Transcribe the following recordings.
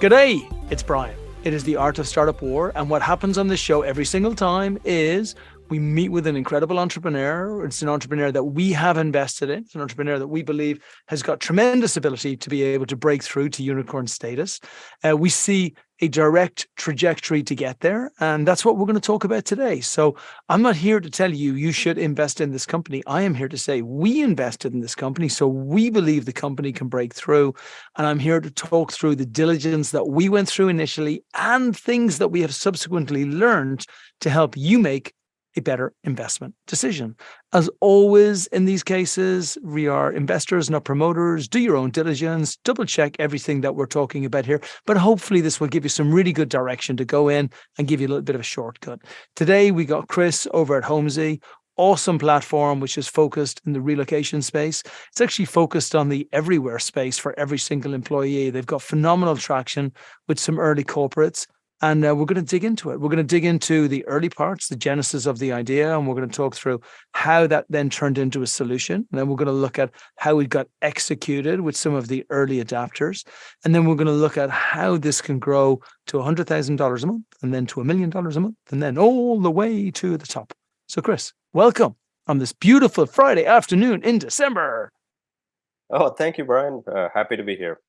G'day, it's Brian. It is the Art of Startup War, and what happens on this show every single time is we meet with an incredible entrepreneur. It's an entrepreneur that we have invested in. It's an entrepreneur that we believe has got tremendous ability to be able to break through to unicorn status. We see a direct trajectory to get there, and that's what we're going to talk about today. So I'm not here to tell you you should invest in this company. I am here to say we invested in this company, so we believe the company can break through. And I'm here to talk through the diligence that we went through initially and things that we have subsequently learned to help you make a better investment decision. As always, in these cases, we are investors, not promoters. Do your own diligence, double check everything that we're talking about here. But hopefully this will give you some really good direction to go in and give you a little bit of a shortcut. Today, we got Chris over at Homezie. Awesome platform, which is focused in the relocation space. It's actually focused on the everywhere space for every single employee. They've got phenomenal traction with some early corporates. And we're going to dig into it. We're going to dig into the early parts, the genesis of the idea, and we're going to talk through how that then turned into a solution. And then we're going to look at how it got executed with some of the early adapters. And then we're going to look at how this can grow to $100,000 a month, and then to $1 million a month, and then all the way to the top. So, Chris, welcome on this beautiful Friday afternoon in December. Oh, thank you, Brian. Happy to be here.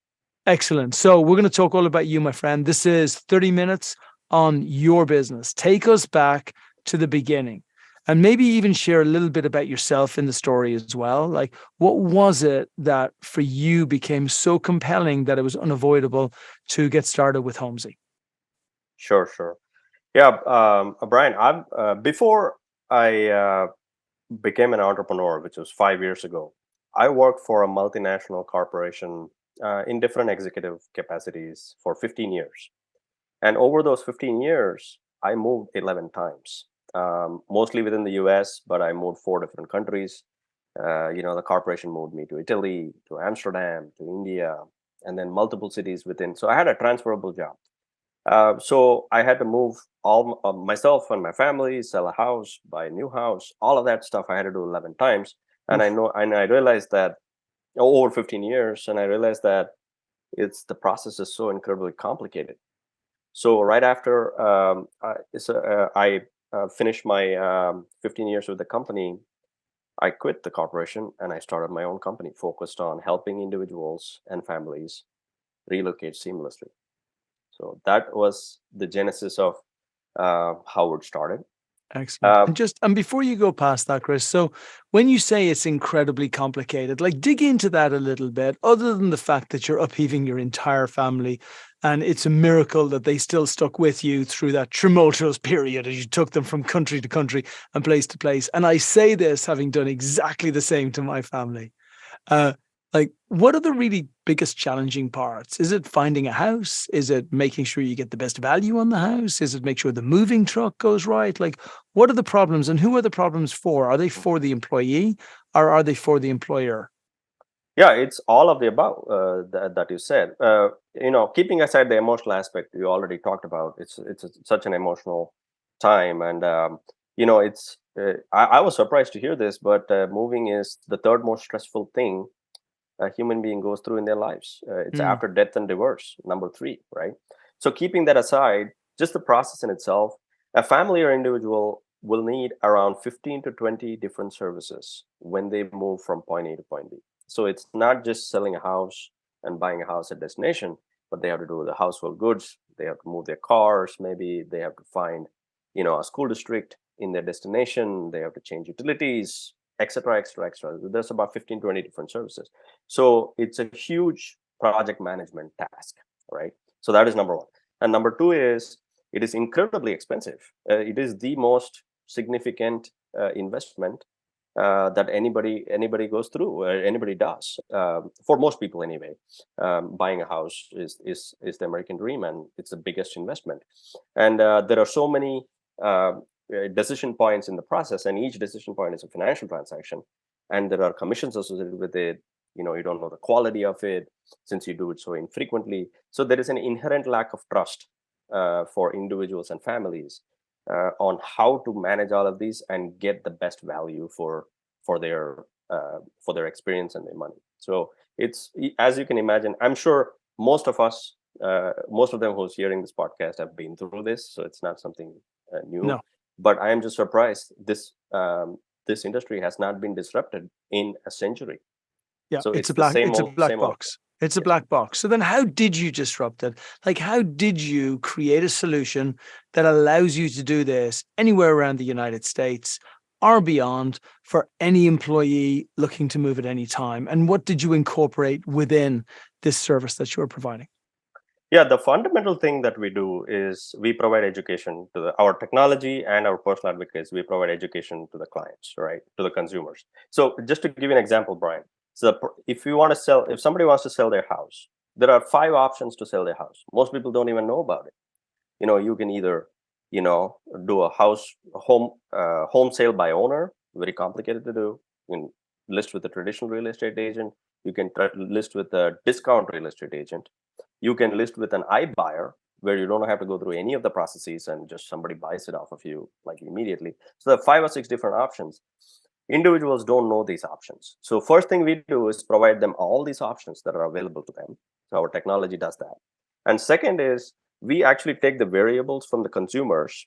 Excellent. So we're going to talk all about you, my friend. This is 30 minutes on your business. Take us back to the beginning and maybe even share a little bit about yourself in the story as well. Like, what was it that for you became so compelling that it was unavoidable to get started with Homezie? Sure. Yeah, Brian, before I became an entrepreneur, which was 5 years ago, I worked for a multinational corporation in different executive capacities for 15 years. And over those 15 years, I moved 11 times, mostly within the US, but I moved 4 different countries. The corporation moved me to Italy, to Amsterdam, to India, and then multiple cities within. So I had a transferable job. So I had to move all myself and my family, sell a house, buy a new house, all of that stuff I had to do 11 times. And Oof. I realized that over 15 years, and I realized that the process is so incredibly complicated. So right after I finished my 15 years with the company, I quit the corporation and I started my own company focused on helping individuals and families relocate seamlessly. So that was the genesis of how it started. Excellent. Uh, And before you go past that, Chris, so when you say it's incredibly complicated, like dig into that a little bit, other than the fact that you're upheaving your entire family and it's a miracle that they still stuck with you through that tumultuous period as you took them from country to country and place to place. And I say this having done exactly the same to my family. Uh, like, what are the really biggest challenging parts? Is it finding a house? Is it making sure you get the best value on the house? Is it make sure the moving truck goes right? Like, what are the problems and who are the problems for? Are they for the employee or are they for the employer? yeah, it's all of the above that you said. Keeping aside the emotional aspect you already talked about, such an emotional time, and it's. I was surprised to hear this, but moving is the third most stressful thing a human being goes through in their lives. It's Mm, after death and divorce, number three, right? So keeping that aside, just the process in itself, a family or individual will need around 15 to 20 different services when they move from point A to point B. So it's not just selling a house and buying a house at destination, but they have to do the household goods. They have to move their cars. Maybe they have to find, a school district in their destination. They have to change utilities, etc., etc., etc. There's about 15, 20 different services. So it's a huge project management task, right? So that is number one. And number two is it is incredibly expensive. It is the most significant investment that anybody goes through, anybody does. For most people, anyway, buying a house is the American dream, and it's the biggest investment. And there are so many decision points in the process, and each decision point is a financial transaction, and there are commissions associated with it. You don't know the quality of it since you do it so infrequently. So there is an inherent lack of trust for individuals and families on how to manage all of these and get the best value for their experience and their money. So it's, as you can imagine, I'm sure most of us most of them who's hearing this podcast have been through this, so it's not something new. No. But I am just surprised this industry has not been disrupted in a century. Yeah, So it's it's the it's a black same old. box. It's a Yes. black box. So then how did you disrupt it? Like, how did you create a solution that allows you to do this anywhere around the United States or beyond for any employee looking to move at any time? And what did you incorporate within this service that you are providing? Yeah, the fundamental thing that we do is we provide education to our technology and our personal advocates. We provide education to the clients, right, to the consumers. So just to give you an example, Brian. So if you want to sell, if somebody wants to sell their house, there are 5 options to sell their house. Most people don't even know about it. You can either, do a home sale by owner, very complicated to do. You can list with a traditional real estate agent. You can list with a discount real estate agent. You can list with an iBuyer, where you don't have to go through any of the processes and just somebody buys it off of you like immediately. So there are 5 or 6 different options. Individuals don't know these options. So first thing we do is provide them all these options that are available to them. So our technology does that. And second is we actually take the variables from the consumers.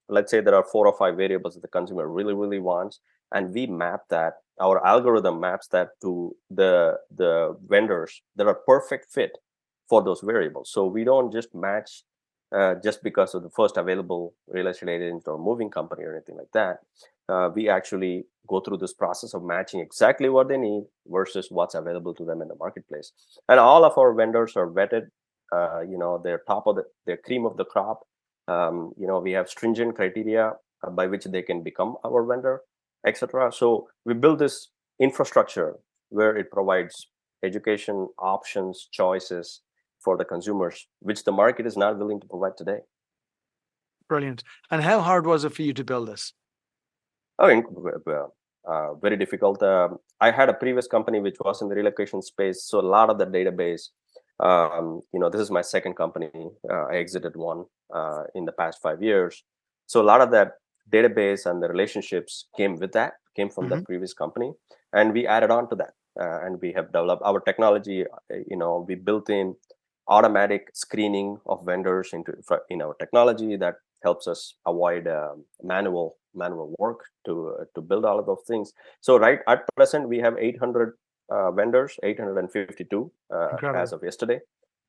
Let's say there are 4 or 5 variables that the consumer really, really wants, and we map that. Our algorithm maps that to the vendors that are perfect fit for those variables. So we don't just match just because of the first available real estate agent or moving company or anything like that. We actually go through this process of matching exactly what they need versus what's available to them in the marketplace. And all of our vendors are vetted. They're they're cream of the crop. We have stringent criteria by which they can become our vendor, etc. So we build this infrastructure where it provides education, options, choices for the consumers, which the market is not willing to provide today. Brilliant. And how hard was it for you to build this? I mean, very difficult. I had a previous company which was in the relocation space, so a lot of the database. This is my second company. I exited one in the past 5 years, so a lot of that database and the relationships came from that previous company, and we added on to that, and we have developed our technology. We built in automatic screening of vendors in our technology that helps us avoid manual work to build all of those things. So right at present, we have 800 vendors, 852 as of yesterday,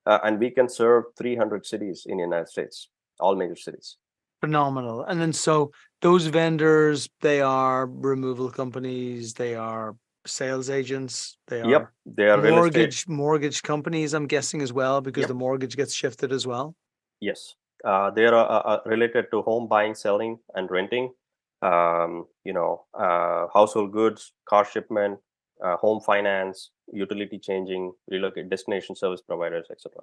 and we can serve 300 cities in the United States, all major cities. Phenomenal. And then so those vendors, they are removal companies, they are sales agents, they are they are real estate mortgage companies, I'm guessing as well, because the mortgage gets shifted as well. Yes, they are related to home buying, selling, and renting. Household goods, car shipment, home finance, utility changing, relocate destination service providers, etc.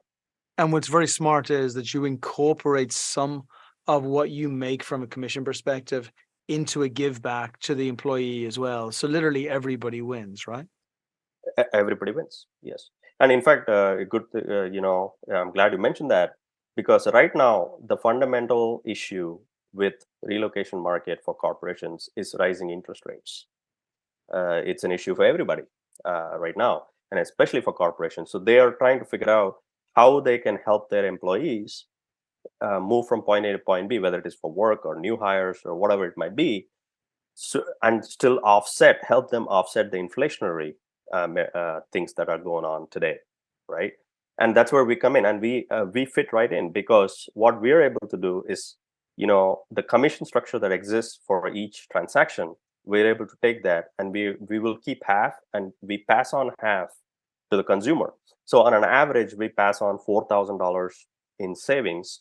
And what's very smart is that you incorporate some of what you make from a commission perspective into a give back to the employee as well. So literally everybody wins, right? Everybody wins. Yes, and in fact, I'm glad you mentioned that, because right now the fundamental issue with relocation market for corporations is rising interest rates. It's an issue for everybody right now, and especially for corporations. So they are trying to figure out how they can help their employees move from point A to point B, whether it is for work or new hires or whatever it might be, so, and still help them offset the inflationary things that are going on today, right? And that's where we come in, and we fit right in, because what we're able to do is, the commission structure that exists for each transaction, we're able to take that and we will keep half, and we pass on half to the consumer. So on an average, we pass on $4,000 in savings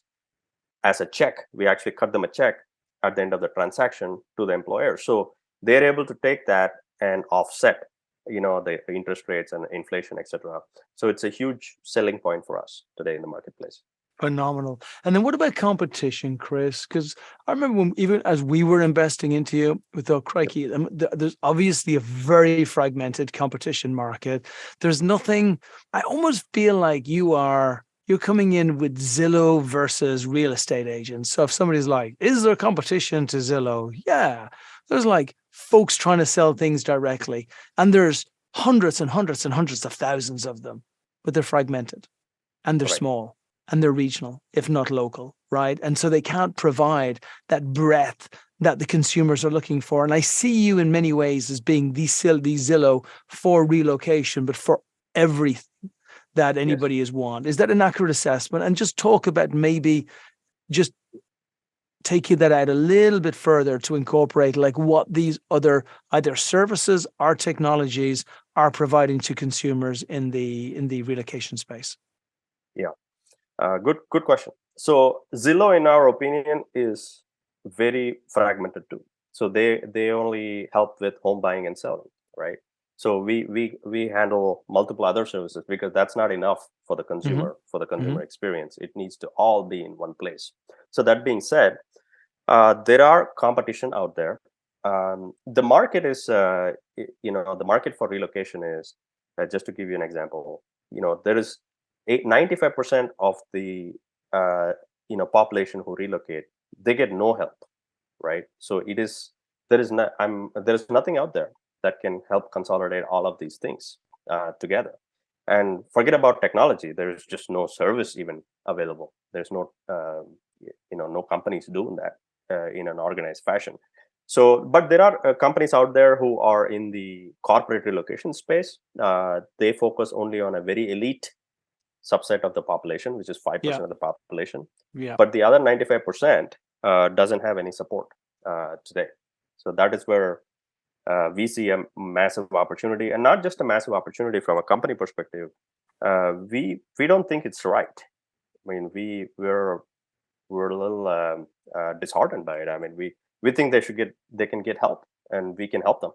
as a check. We actually cut them a check at the end of the transaction to the employer. So they're able to take that and offset, the interest rates and inflation, etc. So it's a huge selling point for us today in the marketplace. Phenomenal. And then what about competition, Chris? Because I remember when, even as we were investing into you, we thought, crikey, there's obviously a very fragmented competition market. There's nothing, I almost feel like you're coming in with Zillow versus real estate agents. So if somebody's like, is there competition to Zillow? Yeah. There's like folks trying to sell things directly, and there's hundreds and hundreds and hundreds of thousands of them, but they're fragmented and they're Right. small. and they're regional, if not local, right? And so they can't provide that breadth that the consumers are looking for. And I see you in many ways as being the Zillow for relocation, but for everything that Yes. anybody is want. Is that an accurate assessment? And just talk about maybe just take you that out a little bit further to incorporate like what these other either services or technologies are providing to consumers in the relocation space. Yeah. Good question. So Zillow, in our opinion, is very fragmented too. So they only help with home buying and selling, right? So we handle multiple other services because that's not enough for the Mm-hmm. consumer experience. It needs to all be in one place. So that being said, there are competition out there. The market is, the market for relocation is, just to give you an example, there is 95% of the population who relocate, they get no help, right? So it is there is not there is nothing out there that can help consolidate all of these things together. And forget about technology. There is just no service even available. There's no no companies doing that in an organized fashion. So, but there are companies out there who are in the corporate relocation space. They focus only on a very elite subset of the population, which is 5% Yeah. of the population. Yeah. But the other 95% doesn't have any support today. So that is where we see a massive opportunity, and not just a massive opportunity from a company perspective. We don't think it's right. I mean, we're a little disheartened by it. I mean, we think they can get help, and we can help them.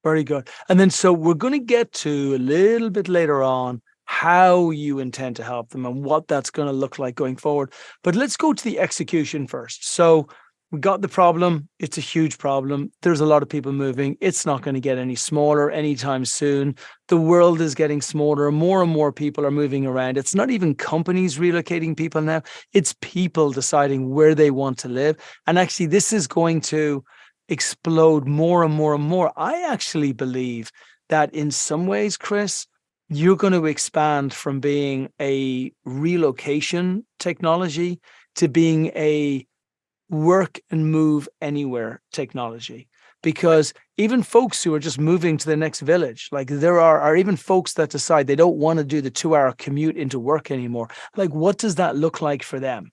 Very good. And then so we're going to get to a little bit later on how you intend to help them and what that's going to look like going forward. But let's go to the execution first. So we got the problem. It's a huge problem. There's a lot of people moving. It's not going to get any smaller anytime soon. The world is getting smaller. More and more people are moving around. It's not even companies relocating people now. It's people deciding where they want to live. And actually, this is going to explode more and more and more. I actually believe that in some ways, Chris, you're going to expand from being a relocation technology to being a work and move anywhere technology. Because even folks who are just moving to the next village, like there are even folks that decide they don't want to do the 2-hour commute into work anymore. Like, what does that look like for them?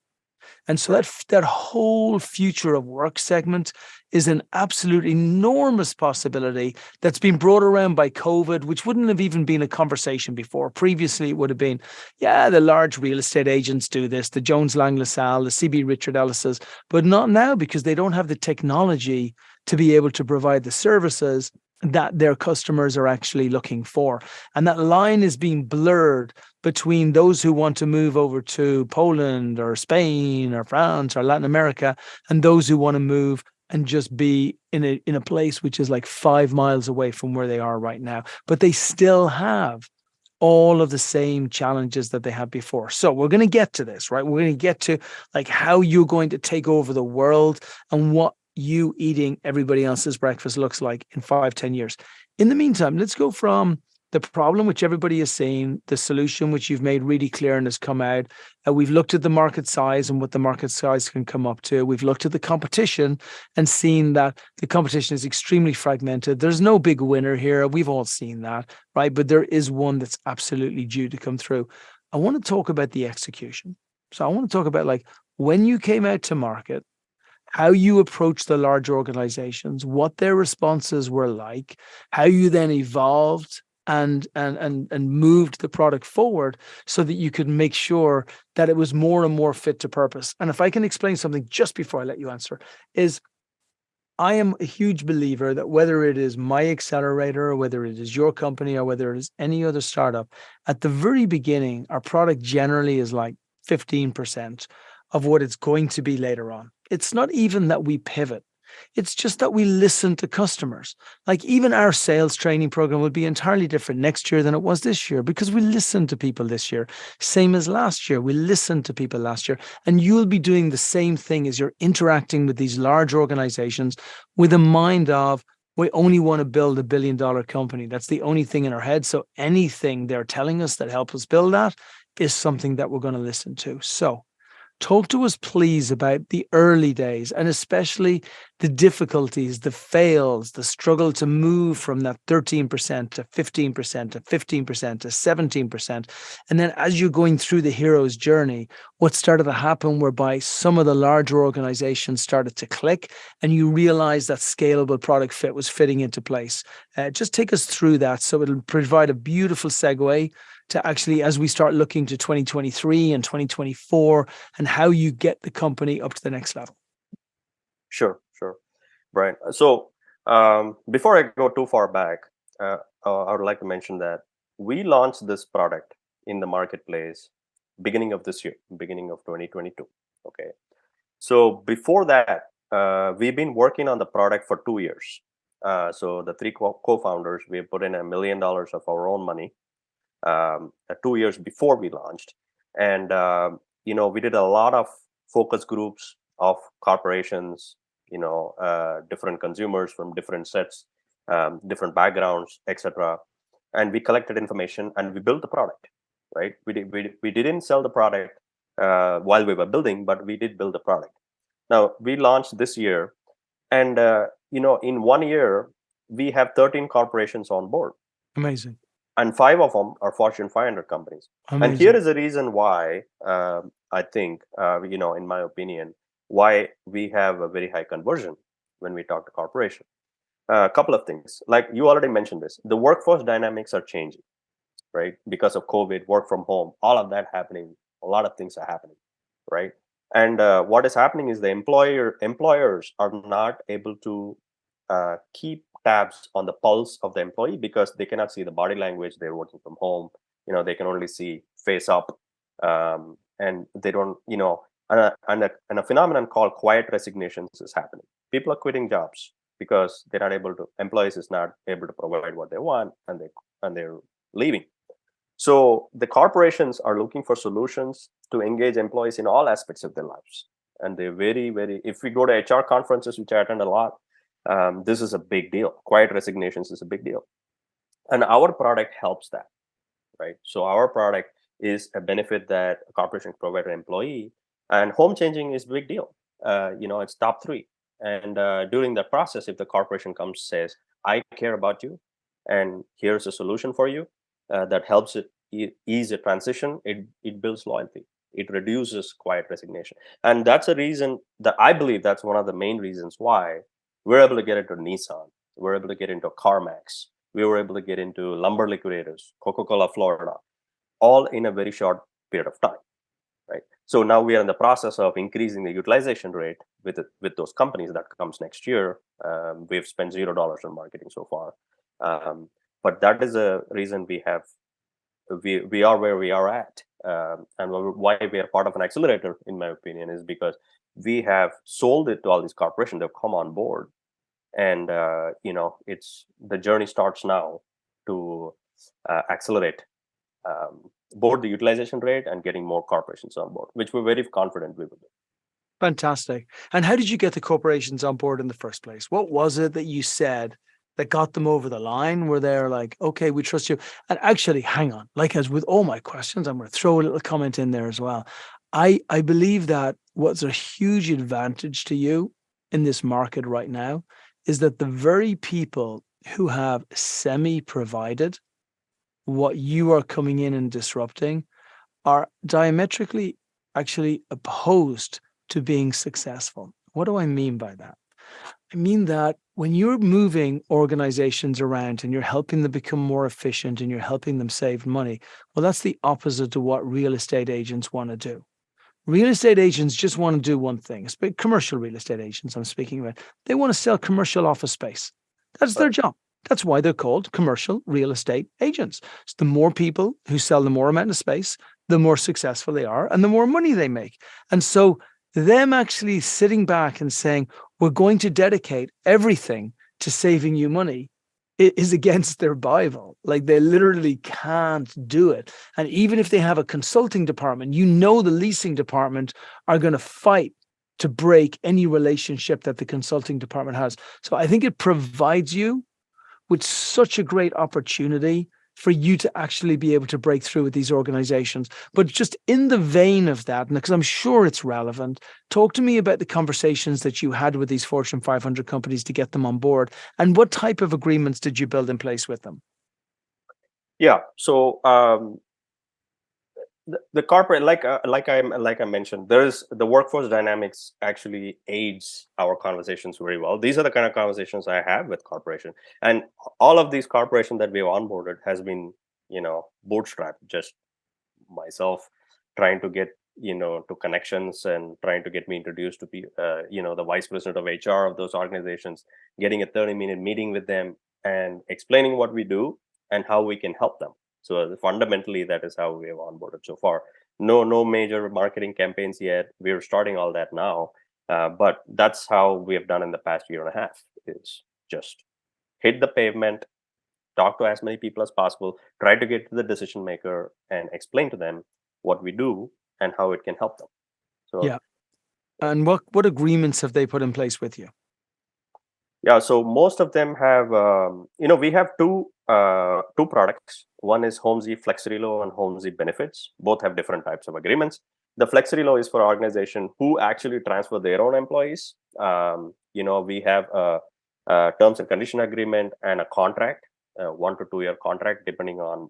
And so that whole future of work segment is an absolute enormous possibility that's been brought around by COVID, which wouldn't have even been a conversation before. Previously, it would have been, yeah, the large real estate agents do this, the Jones Lang LaSalle, the CB Richard Ellis's, but not now because they don't have the technology to be able to provide the services that their customers are actually looking for. And that line is being blurred between those who want to move over to Poland or Spain or France or Latin America and those who want to move and just be in a place which is like 5 miles away from where they are right now. But they still have all of the same challenges that they had before. So we're going to get to this, right? We're going to get to like how you're going to take over the world and what you eating everybody else's breakfast looks like in 5-10 years. In the meantime, let's go from the problem which everybody is seeing, the solution which you've made really clear and has come out. We've looked at the market size and what the market size can come up to. We've looked at the competition and seen that the competition is extremely fragmented. There's no big winner here. We've all seen that, right? But there is one that's absolutely due to come through. I want to talk about the execution. So I want to talk about like when you came out to market, how you approach the large organizations, what their responses were like, how you then evolved and moved the product forward so that you could make sure that it was more and more fit to purpose. And if I can explain something just before I let you answer, is I am a huge believer that whether it is my accelerator, or whether it is your company, or whether it is any other startup, at the very beginning, our product generally is like 15% of what it's going to be later on. It's not even that we pivot. It's just that we listen to customers. Like even our sales training program will be entirely different next year than it was this year because we listened to people this year. Same as last year. We listened to people last year. And you'll be doing the same thing as you're interacting with these large organizations with a mind of, we only want to build $1 billion company. That's the only thing in our head. So anything they're telling us that helps us build that is something that we're going to listen to. So talk to us, please, about the early days and especially the difficulties, the fails, the struggle to move from that 13% to 15% to 15% to 17%. And then as you're going through the hero's journey, what started to happen whereby some of the larger organizations started to click and you realized that scalable product fit was fitting into place. Just take us through that so it'll provide a beautiful segue to actually, as we start looking to 2023 and 2024 and how you get the company up to the next level. Sure, Brian. So before I go too far back, I would like to mention that we launched this product in the marketplace beginning of this year, beginning of 2022. Okay. So before that, we've been working on the product for 2 years. So the three co-founders, we put in $1 million of our own money 2 years before we launched. And, we did a lot of focus groups of corporations, different consumers from different sets, different backgrounds, etc. And we collected information and we built the product, right? We didn't sell the product while we were building, but we did build the product. Now, we launched this year. And, in 1 year, we have 13 corporations on board. Amazing. And 5 of them are Fortune 500 companies. Amazing. And here is the reason why I think, in my opinion, why we have a very high conversion when we talk to corporation. A couple of things, like you already mentioned this, the workforce dynamics are changing, right? Because of COVID, work from home, all of that happening, a lot of things are happening, right? And what is happening is the employers are not able to keep tabs on the pulse of the employee because they cannot see the body language. They're working from home. They can only see face up, and they don't. And a phenomenon called quiet resignations is happening. People are quitting jobs because they're not able to. Employees is not able to provide what they want, and they're leaving. So the corporations are looking for solutions to engage employees in all aspects of their lives, and they're very, very. If we go to HR conferences, which I attend a lot, this is a big deal. Quiet resignations is a big deal, and our product helps that, right? So our product is a benefit that a corporation can provide an employee, and home changing is a big deal. It's top 3, and during that process, if the corporation comes says, "I care about you, and here's a solution for you," that helps it ease a transition. It builds loyalty. It reduces quiet resignation, and that's a reason that I believe that's one of the main reasons why we're able to get into Nissan. We're able to get into CarMax. We were able to get into Lumber Liquidators, Coca-Cola Florida, all in a very short period of time, right? So now we are in the process of increasing the utilization rate with those companies. That comes next year. We've spent $0 on marketing so far, but that is a reason we are where we are at, and why we are part of an accelerator, in my opinion, is because we have sold it to all these corporations. They've come on board, and it's the journey starts now to accelerate both the utilization rate and getting more corporations on board, which we're very confident we will do. Fantastic. And how did you get the corporations on board in the first place? What was it that you said that got them over the line? Where they're like, okay, we trust you? And actually, hang on, like as with all my questions, I'm going to throw a little comment in there as well. I believe that what's a huge advantage to you in this market right now is that the very people who have semi-provided what you are coming in and disrupting are diametrically actually opposed to being successful. What do I mean by that? I mean that when you're moving organizations around and you're helping them become more efficient and you're helping them save money, well, that's the opposite to what real estate agents want to do. Real estate agents just want to do one thing. Commercial real estate agents I'm speaking about. They want to sell commercial office space. That's their job. That's why they're called commercial real estate agents. So the more people who sell the more amount of space, the more successful they are and the more money they make. And so them actually sitting back and saying, we're going to dedicate everything to saving you money, it is against their Bible. Like they literally can't do it. And even if they have a consulting department, the leasing department are going to fight to break any relationship that the consulting department has. So I think it provides you with such a great opportunity for you to actually be able to break through with these organizations. But just in the vein of that, and because I'm sure it's relevant, talk to me about the conversations that you had with these Fortune 500 companies to get them on board, and what type of agreements did you build in place with them? Yeah. So the corporate, like I mentioned, there's the workforce dynamics actually aids our conversations very well. These are the kind of conversations I have with corporation, and all of these corporations that we've onboarded has been, bootstrapped. Just myself trying to get, to connections and trying to get me introduced to the vice president of HR of those organizations, getting a 30-minute meeting with them and explaining what we do and how we can help them. So fundamentally, that is how we have onboarded so far. No major marketing campaigns yet. We're starting all that now, but that's how we have done in the past year and a half. Is just hit the pavement, talk to as many people as possible, try to get to the decision maker and explain to them what we do and how it can help them. So Yeah. And what agreements have they put in place with you? yeah, so most of them have, we have two products. One is Homezie FlexRelo and Homezie Benefits. Both have different types of agreements. The FlexRelo is for organization who actually transfer their own employees. We have a terms and condition agreement and a contract, 1 to 2 year contract, depending on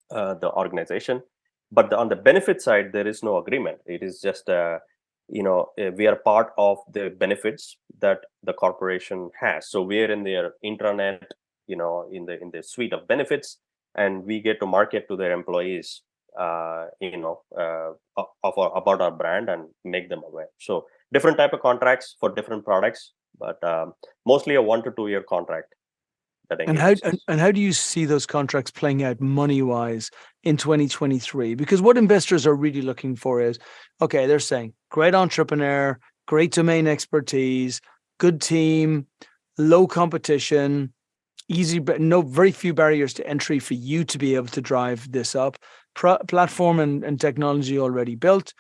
the organization. But on the benefit side, there is no agreement. It is just we are part of the benefits that the corporation has. So we are in their intranet, in the suite of benefits, and we get to market to their employees, about our brand and make them aware. So different type of contracts for different products, but mostly a 1 to 2 year contract that And how engages us. and how do you see those contracts playing out money-wise in 2023? Because what investors are really looking for is, okay, they're saying great entrepreneur, great domain expertise, good team, low competition, easy, but no, very few barriers to entry for you to be able to drive this up. Platform and technology already built.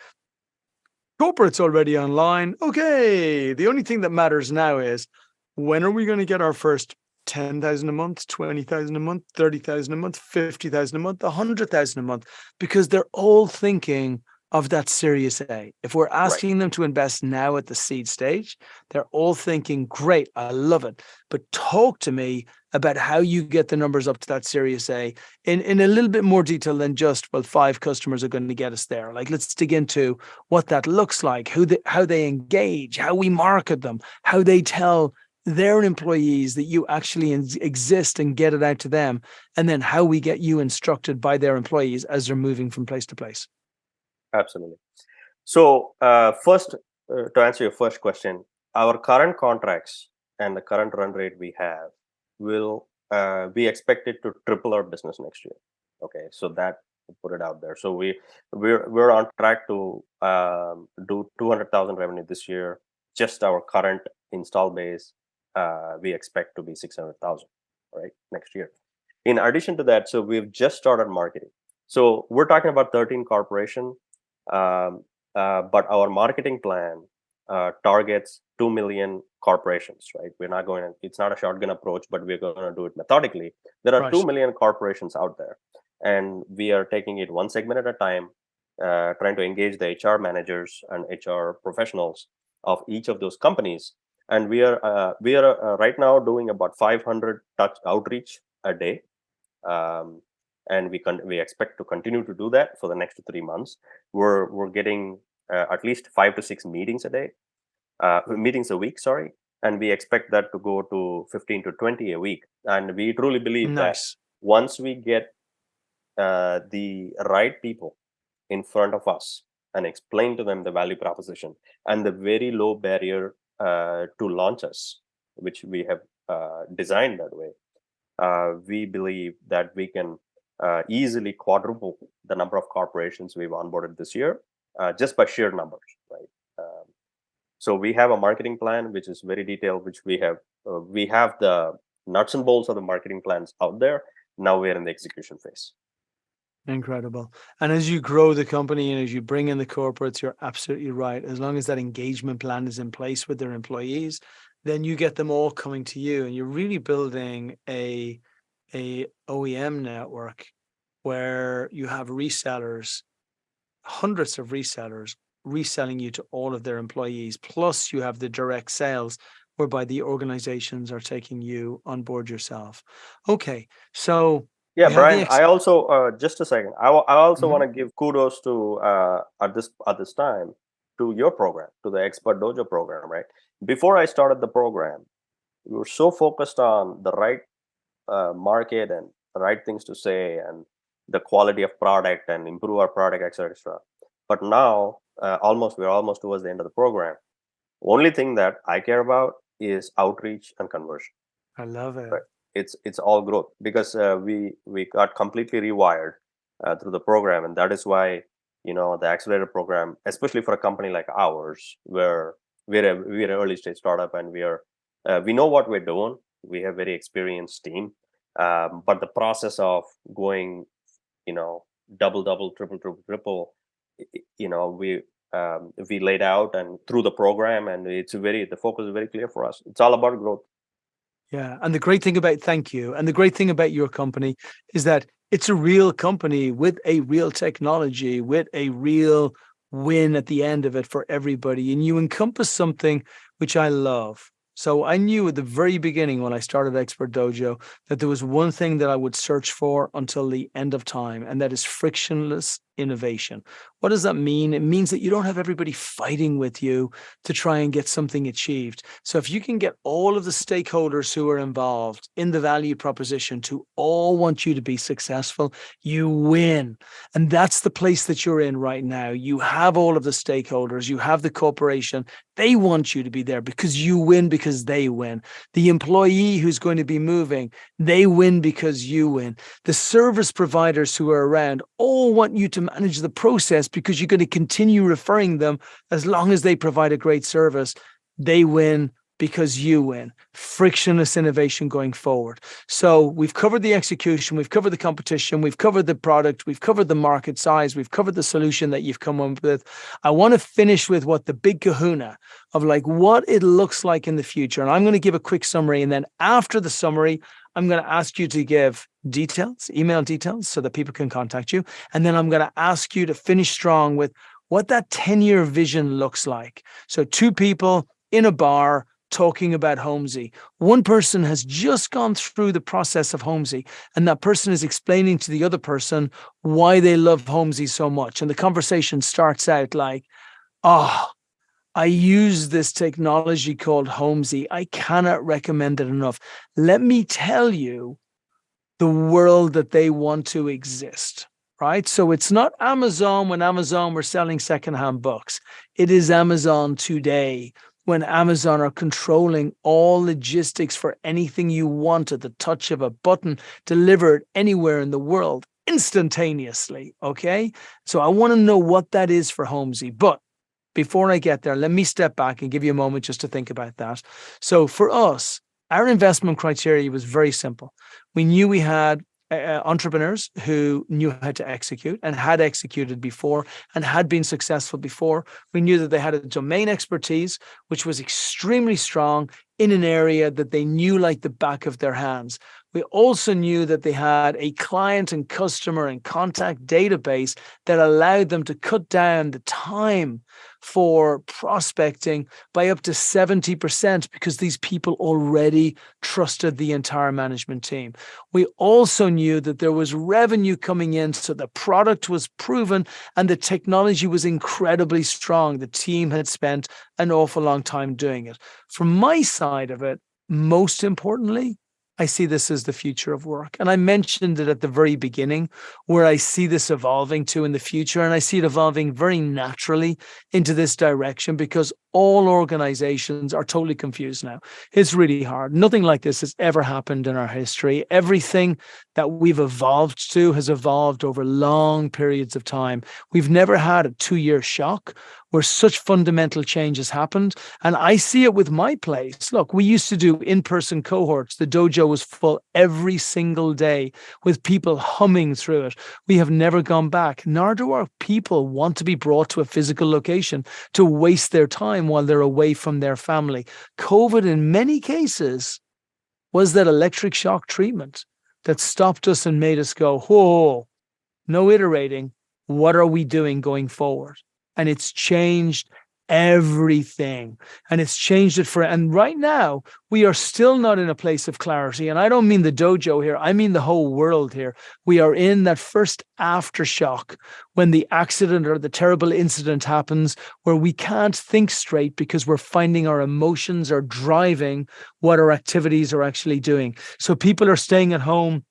Corporate's already online. Okay, the only thing that matters now is when are we going to get our first 10,000 a month, 20,000 a month, 30,000 a month, 50,000 a month, 100,000 a month, because they're all thinking of that Series A. If we're Right. asking them to invest now at the seed stage, they're all thinking, great, I love it. But talk to me about how you get the numbers up to that Series A in a little bit more detail than just, well, 5 customers are going to get us there. Like, let's dig into what that looks like, how they engage, how we market them, how they tell their employees that you actually exist and get it out to them, and then how we get you instructed by their employees as they're moving from place to place. Absolutely. So, first, to answer your first question, our current contracts and the current run rate we have will be expected to triple our business next year. Okay, so that put it out there. So we're on track to do 200,000 revenue this year. Just our current install base, we expect to be 600,000, right, next year. In addition to that, so we've just started marketing. So we're talking about 13 corporation. But our marketing plan targets 2 million corporations, right? We're not going to, it's not a shotgun approach, but we're going to do it methodically. There are Right. 2 million corporations out there, and we are taking it one segment at a time, trying to engage the HR managers and HR professionals of each of those companies. And we are right now doing about 500 touch outreach a day. And we expect to continue to do that for the next 3 months. We're getting at least 5 to 6 meetings a day, meetings a week, sorry, and we expect that to go to 15 to 20 a week. And we truly believe that Nice. once we get the right people in front of us and explain to them the value proposition and the very low barrier to launch us, which we have designed that way, we believe that we can easily quadruple the number of corporations we've onboarded this year, just by sheer numbers, right? So we have a marketing plan which is very detailed, which we have the nuts and bolts of the marketing plans out there. Now we're in the execution phase. Incredible. And as you grow the company and as you bring in the corporates, you're absolutely right. As long as that engagement plan is in place with their employees, then you get them all coming to you, and you're really building a a OEM network where you have resellers, hundreds of resellers reselling you to all of their employees. Plus, you have the direct sales whereby the organizations are taking you on board yourself. Okay, so Yeah, we have the Brian. I also just a second. I also want Mhm. to give kudos to at this time to your program, to the Expert Dojo program. Right before I started the program, we were so focused on the right market and the right things to say and the quality of product and improve our product, etc. But now, we're almost towards the end of the program. Only thing that I care about is outreach and conversion. I love it. Right? It's all growth because we got completely rewired through the program, and that is why the accelerator program, especially for a company like ours, where we're an early stage startup and we know what we're doing. We have very experienced team, but the process of going, double, double, triple, triple, triple, we laid out and through the program, and the focus is very clear for us. It's all about growth. Yeah. And the great thing about thank you. And the great thing about your company is that it's a real company with a real technology, with a real win at the end of it for everybody. And you encompass something which I love. So I knew at the very beginning when I started Expert Dojo that there was one thing that I would search for until the end of time, and that is frictionless innovation. What does that mean? It means that you don't have everybody fighting with you to try and get something achieved. So if you can get all of the stakeholders who are involved in the value proposition to all want you to be successful, you win. And that's the place that you're in right now. You have all of the stakeholders, you have the corporation. They want you to be there because you win because they win. The employee who's going to be moving, they win because you win. The service providers who are around all want you to manage the process because you're going to continue referring them as long as they provide a great service. They win because you win. Frictionless innovation going forward. So we've covered the execution, we've covered the competition, we've covered the product, we've covered the market size, we've covered the solution that you've come up with. I want to finish with what the big kahuna of like what it looks like in the future. And I'm going to give a quick summary. And then after the summary, I'm going to ask you to give details, email details so that people can contact you. And then I'm going to ask you to finish strong with what that 10-year vision looks like. So two people in a bar talking about Homezie. One person has just gone through the process of Homezie, and that person is explaining to the other person why they love Homezie so much. And the conversation starts out like, oh, I use this technology called Homezie. I cannot recommend it enough. Let me tell you the world that they want to exist. Right. So it's not Amazon when Amazon were selling secondhand books. It is Amazon today when Amazon are controlling all logistics for anything you want at the touch of a button, delivered anywhere in the world instantaneously. Okay. So I want to know what that is for Homezie. But before I get there, let me step back and give you a moment just to think about that. So for us, our investment criteria was very simple. We knew we had entrepreneurs who knew how to execute and had executed before and had been successful before. We knew that they had a domain expertise, which was extremely strong in an area that they knew like the back of their hands. We also knew that they had a client and customer and contact database that allowed them to cut down the time for prospecting by up to 70% because these people already trusted the entire management team. We also knew that there was revenue coming in, so the product was proven and the technology was incredibly strong. The team had spent an awful long time doing it. From my side of it, most importantly, I see this as the future of work. And I mentioned it at the very beginning, where I see this evolving to in the future. And I see it evolving very naturally into this direction because all organizations are totally confused now. It's really hard. Nothing like this has ever happened in our history. Everything that we've evolved to has evolved over long periods of time. We've never had a 2-year shock where such fundamental changes happened. And I see it with my place. Look, we used to do in-person cohorts. The dojo was full every single day with people humming through it. We have never gone back, nor do our people want to be brought to a physical location to waste their time while they're away from their family. COVID, in many cases, was that electric shock treatment. that stopped us and made us go, whoa, no iterating. What are we doing going forward? And it's changed everything. And it's changed it and right now we are still not in a place of clarity. And I don't mean the dojo here. I mean the whole world here. We are in that first aftershock when the accident or the terrible incident happens, where we can't think straight because we're finding our emotions are driving what our activities are actually doing. So people are staying at home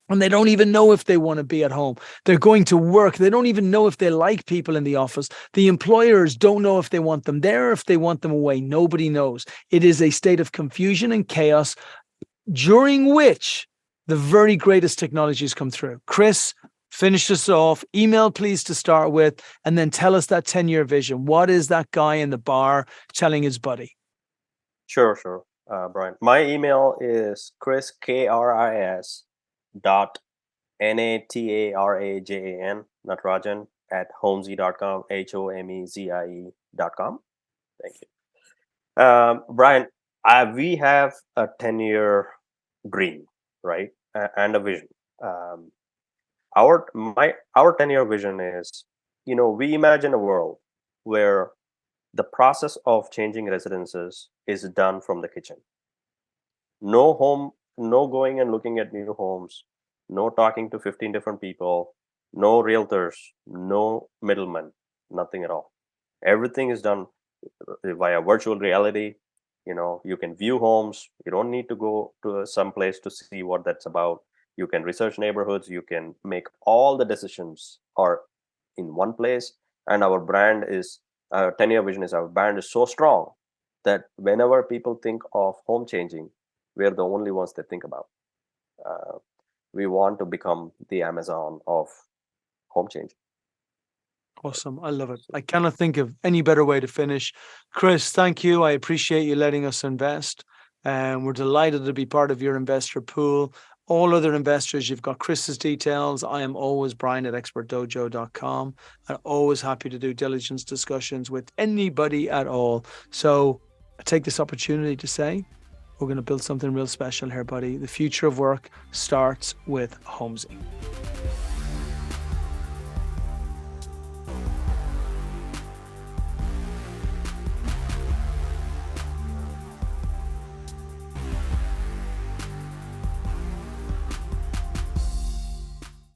and they don't even know if they want to be at home. They're going to work. They don't even know if they like people in the office. The employers don't know if they want them there, if they want them away. Nobody knows. It is a state of confusion and chaos during which the very greatest technologies come through. Chris, finish us off. Email, please, to start with, and then tell us that 10-year vision. What is that guy in the bar telling his buddy? Sure, Brian. My email is Chris, KRIS dot NATARAJAN, Natarajan, at Homezie.com, HOMEZIE.com. Thank you. Brian, we have a 10-year dream, right? And a vision. Our 10-year vision is, we imagine a world where the process of changing residences is done from the kitchen. No going and looking at new homes, no talking to 15 different people, no realtors, no middlemen, nothing at all. Everything is done via virtual reality. You can view homes. You don't need to go to some place to see what that's about. You can research neighborhoods. You can make all the decisions are in one place. And our 10-year vision is, our brand is so strong that whenever people think of home changing, we're the only ones they think about. We want to become the Amazon of home changing. Awesome. I love it. I cannot think of any better way to finish. Chris, thank you. I appreciate you letting us invest. And we're delighted to be part of your investor pool. All other investors, you've got Chris's details. I am always Brian at expertdojo.com. I'm always happy to do diligence discussions with anybody at all. So I take this opportunity to say, we're going to build something real special here, buddy. The future of work starts with Homezie.